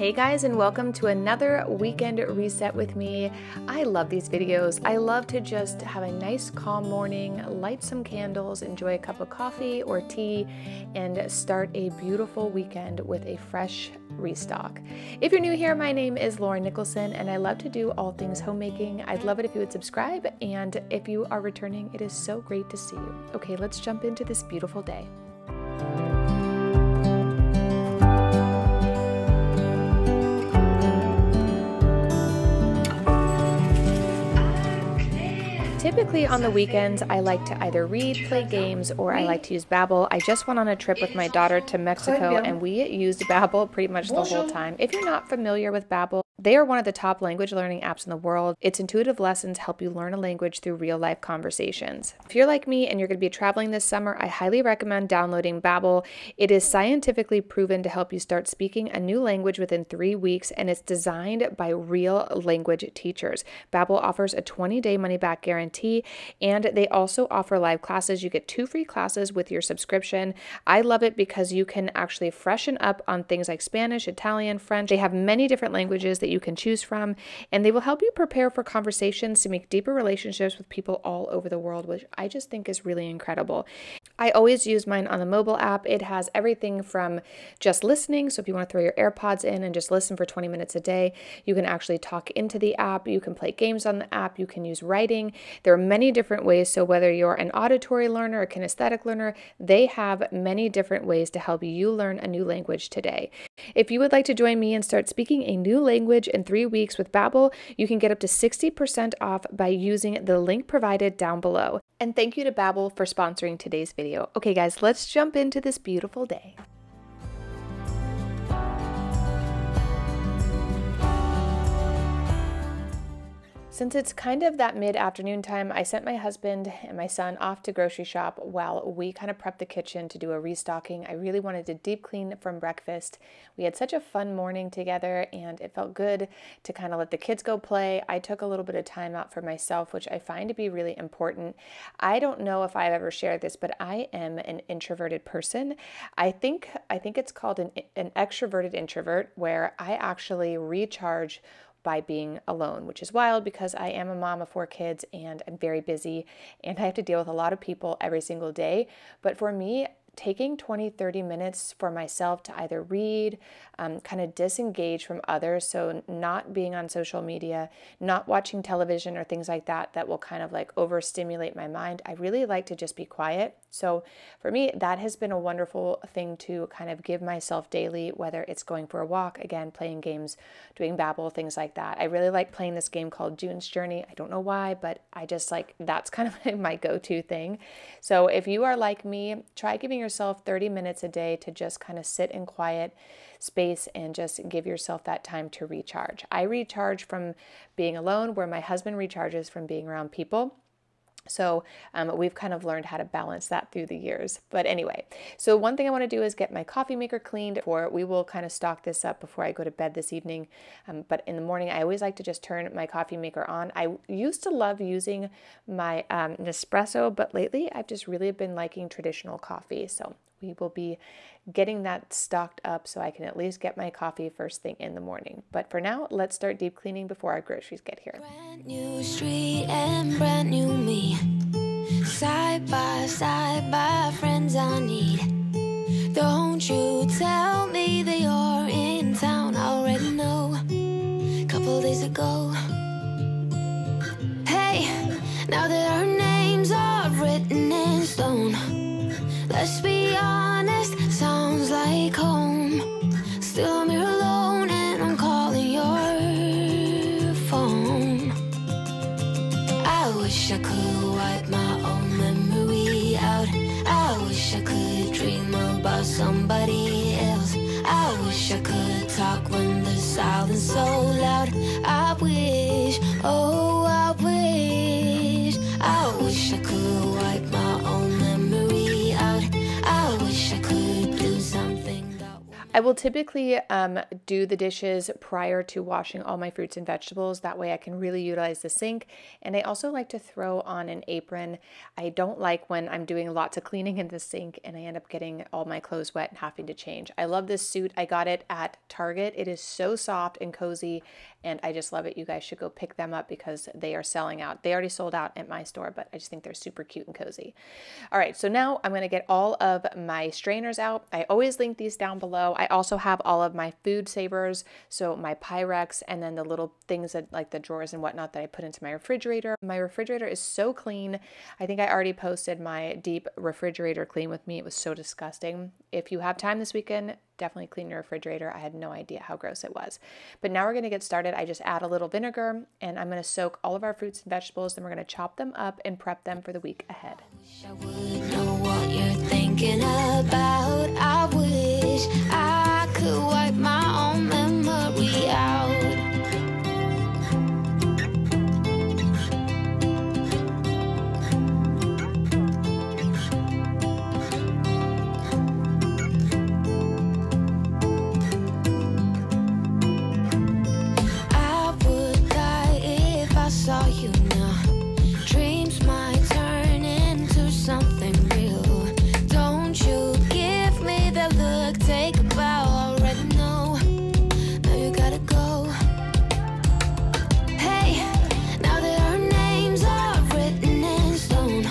Hey guys, and welcome to another weekend reset with me. I love these videos. I love to just have a nice calm morning, light some candles, enjoy a cup of coffee or tea, and start a beautiful weekend with a fresh restock. If you're new here, my name is Nicholsen, and I love to do all things homemaking. I'd love it if you would subscribe, and if you are returning, it is so great to see you. Okay, let's jump into this beautiful day. Typically on the weekends, I like to either read, play games, or I like to use Babbel. I just went on a trip with my daughter to Mexico, and we used Babbel pretty much the whole time. If you're not familiar with Babbel, they are one of the top language learning apps in the world. Its intuitive lessons help you learn a language through real-life conversations. If you're like me and you're going to be traveling this summer, I highly recommend downloading Babbel. It is scientifically proven to help you start speaking a new language within 3 weeks, and it's designed by real language teachers. Babbel offers a 20-day money-back guarantee, and they also offer live classes. You get 2 free classes with your subscription. I love it because you can actually freshen up on things like Spanish, Italian, French. They have many different languages that you can choose from, and they will help you prepare for conversations to make deeper relationships with people all over the world, which I just think is really incredible. I always use mine on the mobile app. It has everything from just listening, so if you want to throw your AirPods in and just listen for 20 minutes a day, you can actually talk into the app, you can play games on the app, you can use writing. There are many different ways, so whether you're an auditory learner or kinesthetic learner, they have many different ways to help you learn a new language today. If you would like to join me and start speaking a new language in 3 weeks with Babbel, you can get up to 60% off by using the link provided down below. And thank you to Babbel for sponsoring today's video. Okay guys, let's jump into this beautiful day. Since it's kind of that mid-afternoon time, I sent my husband and my son off to grocery shop while we kind of prepped the kitchen to do a restocking. I really wanted to deep clean from breakfast. We had such a fun morning together, and it felt good to kind of let the kids go play. I took a little bit of time out for myself, which I find to be really important. I don't know if I've ever shared this, but I am an introverted person. I think it's called an extroverted introvert, where I actually recharge by being alone, which is wild because I am a mom of 4 kids and I'm very busy and I have to deal with a lot of people every single day. But for me, taking 20-30 minutes for myself to either read, kind of disengage from others, so not being on social media, not watching television or things like that that will kind of like overstimulate my mind. I really like to just be quiet. So for me, that has been a wonderful thing to kind of give myself daily, whether it's going for a walk, again, playing games, doing Babbel, things like that. I really like playing this game called June's Journey. I don't know why, but I just like, that's kind of my go-to thing. So if you are like me, try giving yourself 30 minutes a day to just kind of sit in quiet space and just give yourself that time to recharge. I recharge from being alone, where my husband recharges from being around people. So we've kind of learned how to balance that through the years. But anyway, so one thing I want to do is get my coffee maker cleaned. We will kind of stock this up before I go to bed this evening. But in the morning, I always like to just turn my coffee maker on. I used to love using my Nespresso, but lately I've just really been liking traditional coffee. So we will be getting that stocked up so I can at least get my coffee first thing in the morning. But for now, let's start deep cleaning before our groceries get here. Brand new street and brand new me, side by friends I need. Don't you tell me that you're in town, I already know, couple days ago. Hey, now that our names are written in stone, let's be honest, sounds like home. Still I'm here alone and I'm calling your phone. I wish I could wipe my own memory out. I wish I could dream about somebody else. I wish I could talk when the silence so loud. I wish, oh I wish I could wipe my own memory out. I wish I could do something that I will typically do the dishes prior to washing all my fruits and vegetables. That way I can really utilize the sink. And I also like to throw on an apron. I don't like when I'm doing lots of cleaning in the sink and I end up getting all my clothes wet and having to change. I love this suit. I got it at Target. It is so soft and cozy and I just love it. You guys should go pick them up because they are selling out. They already sold out at my store, but I just think they're super cute and cozy. All right, so now I'm going to get all of my strainers out. I always link these down below. I also have all of my food savers, so my Pyrex and then the little things that like the drawers and whatnot that I put into my refrigerator. My refrigerator is so clean. I think I already posted my deep refrigerator clean with me. It was so disgusting. If you have time this weekend, definitely clean your refrigerator. I had no idea how gross it was. But now we're going to get started. I just add a little vinegar and I'm going to soak all of our fruits and vegetables. Then we're going to chop them up and prep them for the week ahead. I would know what you're thinking about. I wish I could wipe my own memory out. Saw you now. Dreams might turn into something real. Don't you give me that look, take a bow, already know. Now you gotta go. Hey, now that our names are written in stone,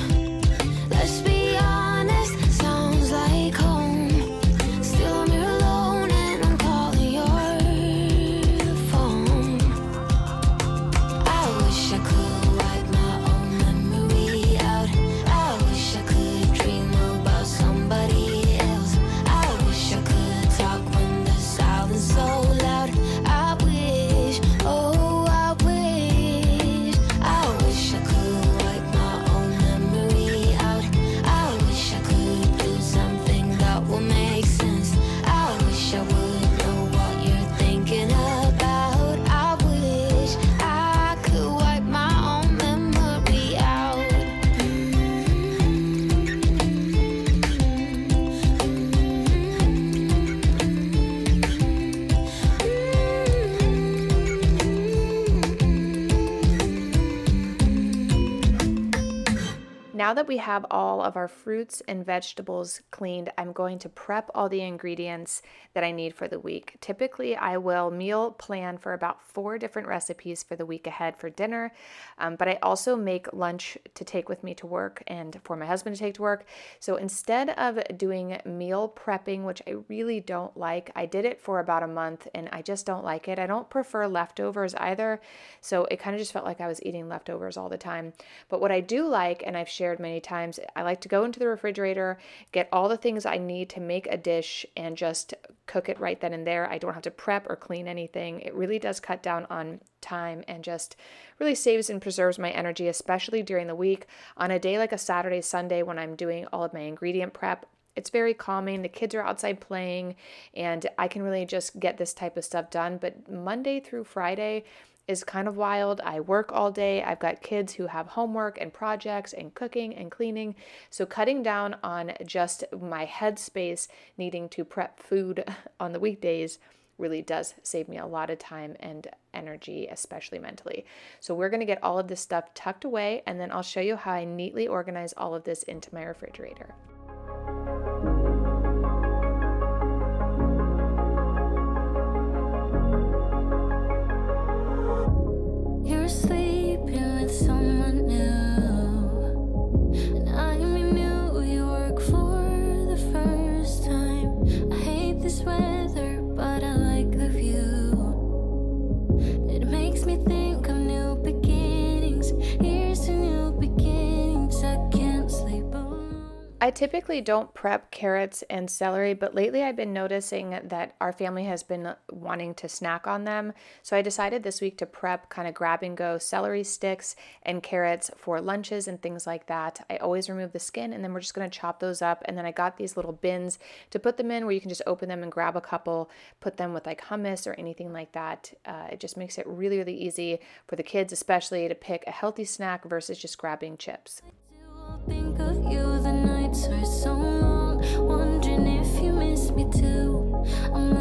let's be honest, sounds like home. Still I'm here alone and I'm calling your phone. I wish I could wipe my own memory out. I wish I could dream about somebody else. I wish I could talk when the silence so loud. I wish, oh I wish I could wipe my own memory out. I wish I could do something that will make sense. I wish I would know what you're thinking about. I wish I could wipe my own memory out. Now that we have all of our fruits and vegetables cleaned, I'm going to prep all the ingredients that I need for the week. Typically, I will meal plan for about 4 different recipes for the week ahead for dinner, but I also make lunch to take with me to work and for my husband to take to work. So instead of doing meal prepping, which I really don't like, I did it for about a month and I just don't like it. I don't prefer leftovers either, so it kind of just felt like I was eating leftovers all the time. But what I do like, and I've shared many times, I like to go into the refrigerator, get all the things I need to make a dish and just cook it right then and there. I don't have to prep or clean anything. It really does cut down on time and just really saves and preserves my energy, especially during the week. On a day like a Saturday, Sunday, when I'm doing all of my ingredient prep, it's very calming. The kids are outside playing and I can really just get this type of stuff done. But Monday through Friday is kind of wild. I work all day. I've got kids who have homework and projects and cooking and cleaning. So cutting down on just my headspace needing to prep food on the weekdays really does save me a lot of time and energy, especially mentally. So we're going to get all of this stuff tucked away and then I'll show you how I neatly organize all of this into my refrigerator. You're sleeping with someone new, and I'm in New York for the first time. I hate this weather, but I like the view. It makes me think of new beginnings. Here's to new beginnings. I can't sleep alone. I typically don't prep carrots and celery, but lately I've been noticing that our family has been wanting to snack on them. So I decided this week to prep kind of grab and go celery sticks and carrots for lunches and things like that. I always remove the skin and then we're just going to chop those up. And then I got these little bins to put them in where you can just open them and grab a couple, put them with like hummus or anything like that. It just makes it really, really easy for the kids, especially to pick a healthy snack versus just grabbing chips. Think of you, the nights are so long, wondering if you miss me too. I'm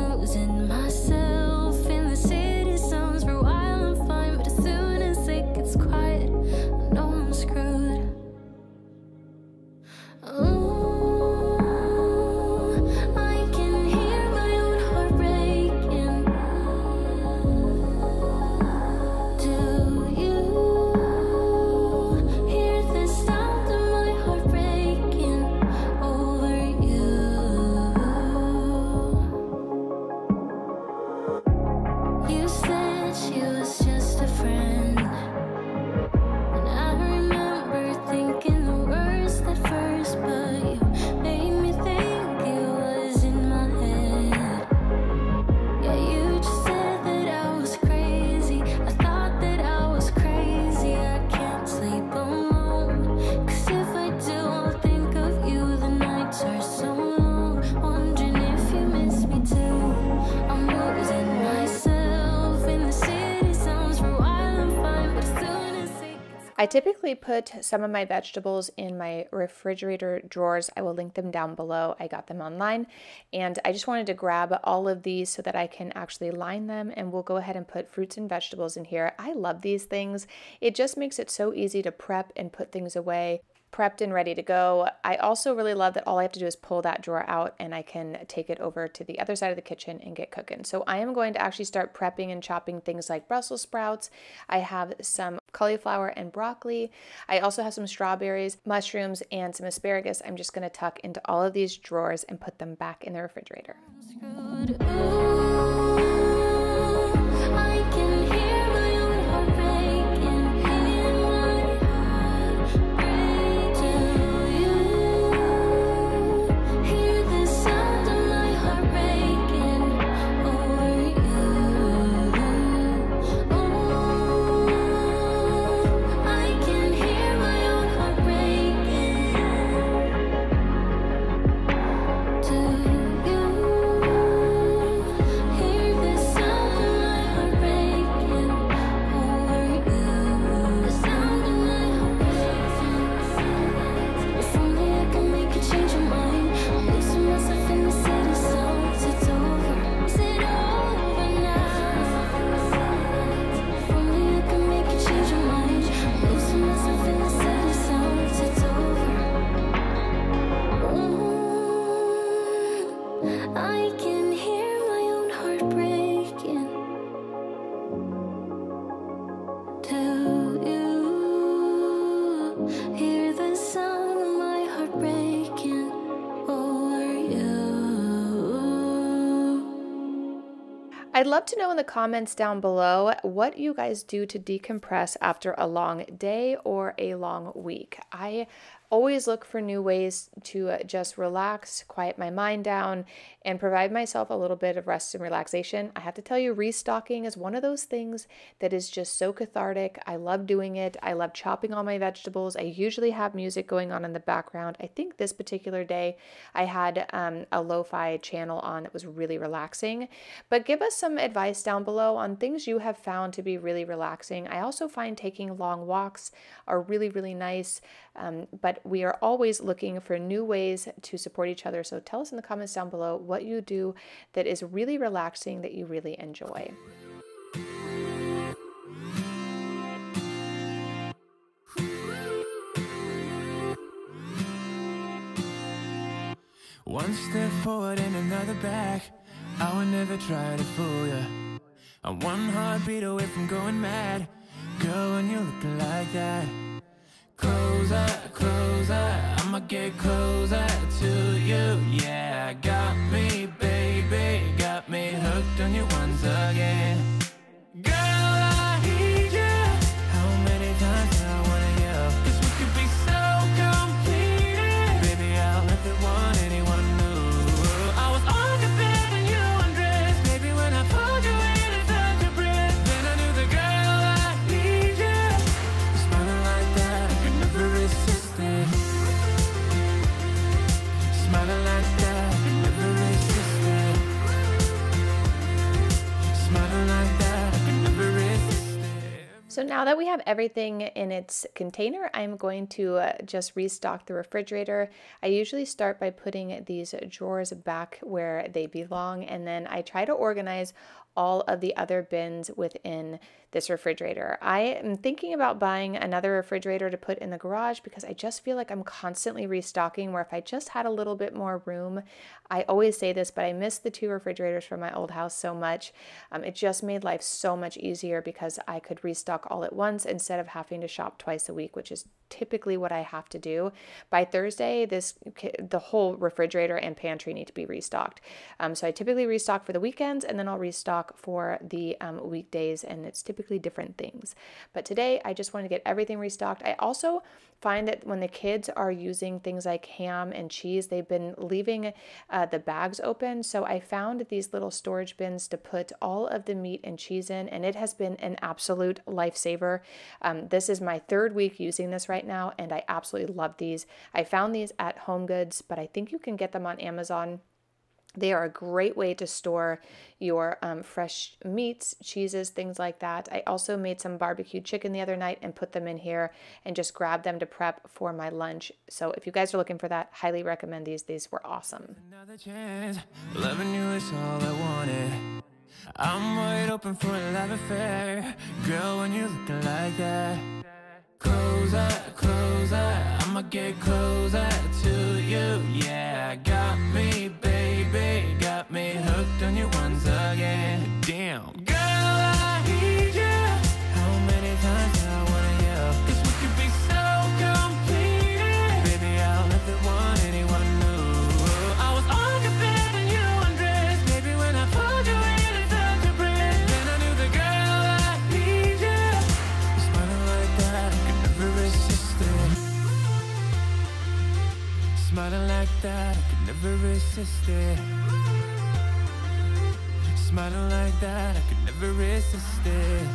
I typically put some of my vegetables in my refrigerator drawers. I will link them down below. I got them online, and I just wanted to grab all of these so that I can actually line them, and we'll go ahead and put fruits and vegetables in here. I love these things. It just makes it so easy to prep and put things away, prepped and ready to go. I also really love that all I have to do is pull that drawer out and I can take it over to the other side of the kitchen and get cooking. So I am going to actually start prepping and chopping things like Brussels sprouts. I have some cauliflower and broccoli. I also have some strawberries, mushrooms, and some asparagus. I'm just going to tuck into all of these drawers and put them back in the refrigerator. I'd love to know in the comments down below what you guys do to decompress after a long day or a long week. I always look for new ways to just relax, quiet my mind down, and provide myself a little bit of rest and relaxation. I have to tell you, restocking is one of those things that is just so cathartic. I love doing it. I love chopping all my vegetables. I usually have music going on in the background. I think this particular day I had a lo-fi channel on that was really relaxing. But give us some advice down below on things you have found to be really relaxing. I also find taking long walks are really, really nice, but we are always looking for new ways to support each other. So tell us in the comments down below what you do that is really relaxing, that you really enjoy. One step forward and another back. I would never try to fool ya. I'm one heartbeat away from going mad. Girl, when you're looking like that, closer, closer, I'ma get closer to you. Yeah, got me, baby, got me hooked on you once again. Girl, I need you. How many times do I wanna yell? 'Cause we could be so completed. Baby, I'll never want anyone new. I was on the bed and you undressed. Baby, when I pulled you in and felt your breath, then I knew the girl I need you. Smiling like that, I could never resist it. Smiling like that, I could never resist it. Smiling like that, I could never resist it. So now that we have everything in its container, I'm going to just restock the refrigerator. I usually start by putting these drawers back where they belong, and then I try to organize all of the other bins within this refrigerator. I am thinking about buying another refrigerator to put in the garage because I just feel like I'm constantly restocking, where if I just had a little bit more room, I always say this, but I miss the 2 refrigerators from my old house so much. It just made life so much easier because I could restock all at once instead of having to shop twice a week, which is typically what I have to do. By Thursday, the whole refrigerator and pantry need to be restocked. So I typically restock for the weekends, and then I'll restock for the weekdays, and it's typically different things. But today I just want to get everything restocked. I also find that when the kids are using things like ham and cheese, they've been leaving the bags open. So I found these little storage bins to put all of the meat and cheese in, and it has been an absolute lifesaver. This is my 3rd week using this right now, and I absolutely love these. I found these at HomeGoods, but I think you can get them on Amazon. They are a great way to store your fresh meats, cheeses, things like that. I also made some barbecue chicken the other night and put them in here and just grabbed them to prep for my lunch. So if you guys are looking for that, highly recommend these. These were awesome. Another chance, loving you is all I wanted. I'm wide open for a love affair. Girl, when you're looking like that, closer, closer, I'ma get closer to you. Yeah, got me, baby, got me hooked on you once again. Damn, girl, I need you. How many times do I wanna yell? 'Cause we could be so complete. Baby, I'll never want anyone new. I was on your bed and you undressed. Baby, when I pulled you in, I felt your breath. Then I knew the girl, I need you. You're smiling like that, I could never resist it. Smiling like that, I could never resist it. Smiling like that, I could never resist it.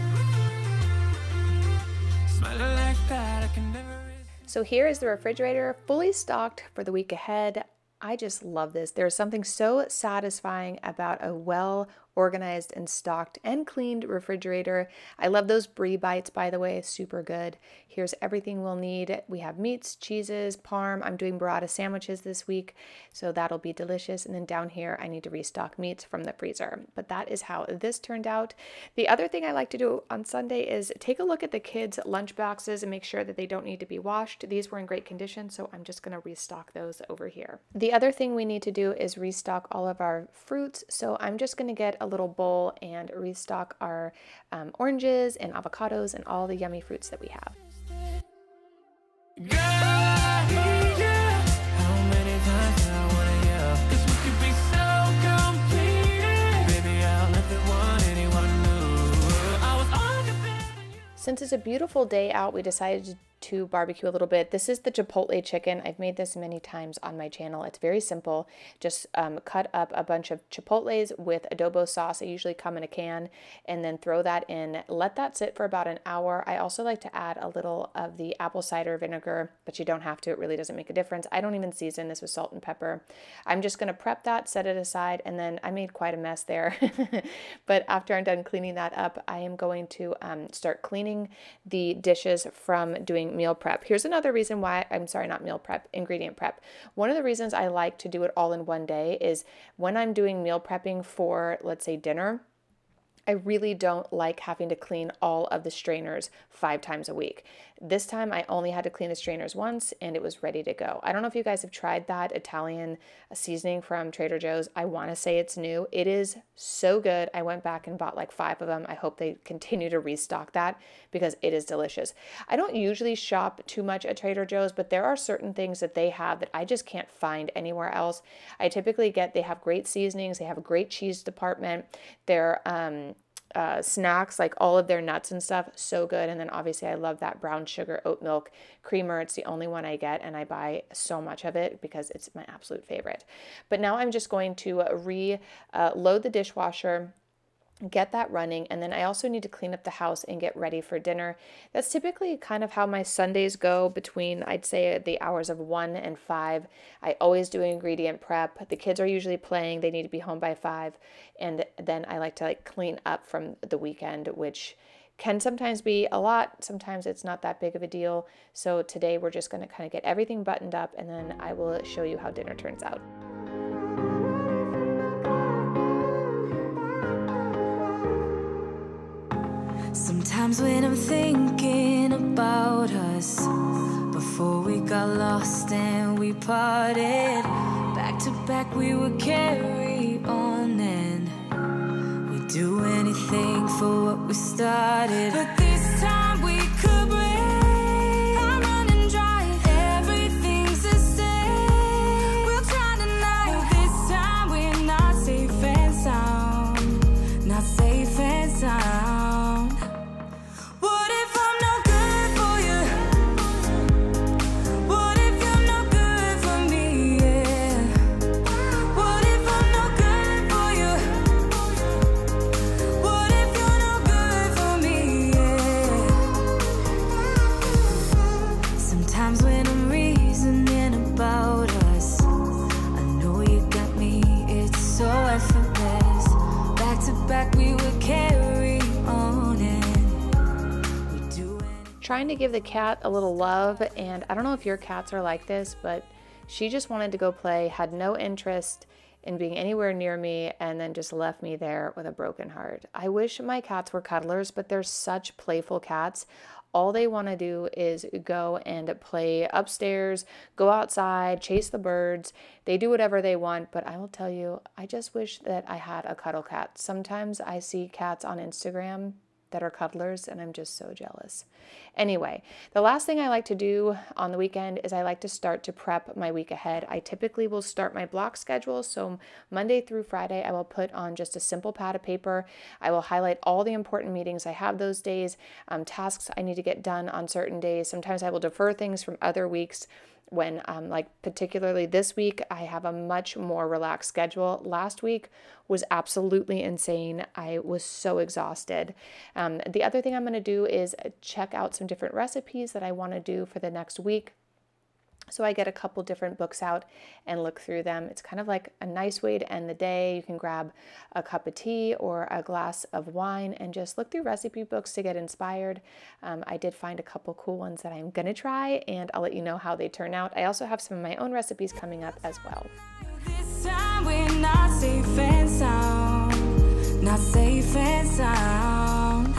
Smiling like that, I can never resist it. So here is the refrigerator fully stocked for the week ahead. I just love this. There's something so satisfying about a well organized and stocked and cleaned refrigerator. I love those brie bites, by the way, super good. Here's everything we'll need. We have meats, cheeses, parm. I'm doing burrata sandwiches this week, so that'll be delicious. And then down here, I need to restock meats from the freezer. But that is how this turned out. The other thing I like to do on Sunday is take a look at the kids' lunch boxes and make sure that they don't need to be washed. These were in great condition, so I'm just going to restock those over here. The other thing we need to do is restock all of our fruits, so I'm just going to get a little bowl and restock our oranges and avocados and all the yummy fruits that we have. Girl, I need you. How many times do I wanna yell? 'Cause we could be so complete. Baby, I'll never want anyone new. I was on your bed. Since it's a beautiful day out, we decided to barbecue a little bit. This is the Chipotle chicken. I've made this many times on my channel. It's very simple. Just cut up a bunch of chipotles with adobo sauce. I usually come in a can, and then throw that in. Let that sit for about an hour. I also like to add a little of the apple cider vinegar, but you don't have to. It really doesn't make a difference. I don't even season this with salt and pepper. I'm just going to prep that, set it aside, and then I made quite a mess there. But after I'm done cleaning that up, I am going to start cleaning the dishes from doing meal prep. Here's another reason why, I'm sorry, not meal prep, ingredient prep. One of the reasons I like to do it all in one day is when I'm doing meal prepping for, let's say, dinner, I really don't like having to clean all of the strainers 5 times a week. This time I only had to clean the strainers once and it was ready to go. I don't know if you guys have tried that Italian seasoning from Trader Joe's. I want to say it's new. It is so good. I went back and bought like 5 of them. I hope they continue to restock that because it is delicious. I don't usually shop too much at Trader Joe's, but there are certain things that they have that I just can't find anywhere else. I typically they have great seasonings. They have a great cheese department. They're, snacks, like all of their nuts and stuff, so good. And then obviously I love that brown sugar oat milk creamer. It's the only one I get, and I buy so much of it because it's my absolute favorite. But now I'm just going to load the dishwasher, get that running, and then I also need to clean up the house and get ready for dinner. That's typically kind of how my Sundays go between, I'd say, the hours of 1 and 5. I always do ingredient prep. The kids are usually playing. They need to be home by 5. And then I like to clean up from the weekend, which can sometimes be a lot. Sometimes it's not that big of a deal. So today we're just going to kind of get everything buttoned up, and then I will show you how dinner turns out. Sometimes when I'm thinking about us, before we got lost and we parted, back to back we would carry on and we'd do anything for what we started. But this time we could break, I'm running dry, everything's the same. We'll try tonight, but this time we're not safe and sound, not safe and sound. Yeah. trying to give the cat a little love, and I don't know if your cats are like this, but she just wanted to go play, had no interest in being anywhere near me, and then just left me there with a broken heart. I wish my cats were cuddlers, but they're such playful cats. All they want to do is go and play upstairs, go outside, chase the birds. They do whatever they want, but I will tell you, I just wish that I had a cuddle cat. Sometimes I see cats on Instagram that are cuddlers, and I'm just so jealous. Anyway, the last thing I like to do on the weekend is I like to start to prep my week ahead. I typically will start my block schedule, so Monday through Friday I will put on just a simple pad of paper. I will highlight all the important meetings I have those days, tasks I need to get done on certain days. Sometimes I will defer things from other weeks when like particularly this week, I have a much more relaxed schedule. Last week was absolutely insane. I was so exhausted. The other thing I'm going to do is check out some different recipes that I want to do for the next week. So I get a couple different books out and look through them. It's kind of like a nice way to end the day. You can grab a cup of tea or a glass of wine and just look through recipe books to get inspired. I did find a couple cool ones that I'm gonna try, and I'll let you know how they turn out. I also have some of my own recipes coming up as well. This time we're not safe and sound, not safe and sound.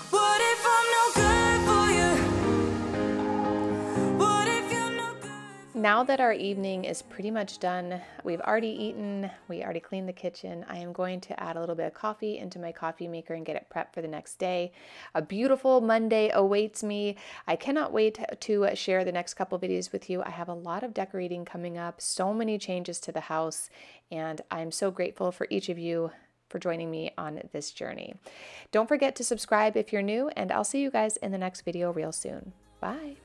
What if I'm no good for you? Now that our evening is pretty much done, we've already eaten, we already cleaned the kitchen, I am going to add a little bit of coffee into my coffee maker and get it prepped for the next day. A beautiful Monday awaits me. I cannot wait to share the next couple videos with you. I have a lot of decorating coming up, so many changes to the house, and I'm so grateful for each of you for joining me on this journey. Don't forget to subscribe if you're new, and I'll see you guys in the next video real soon. Bye.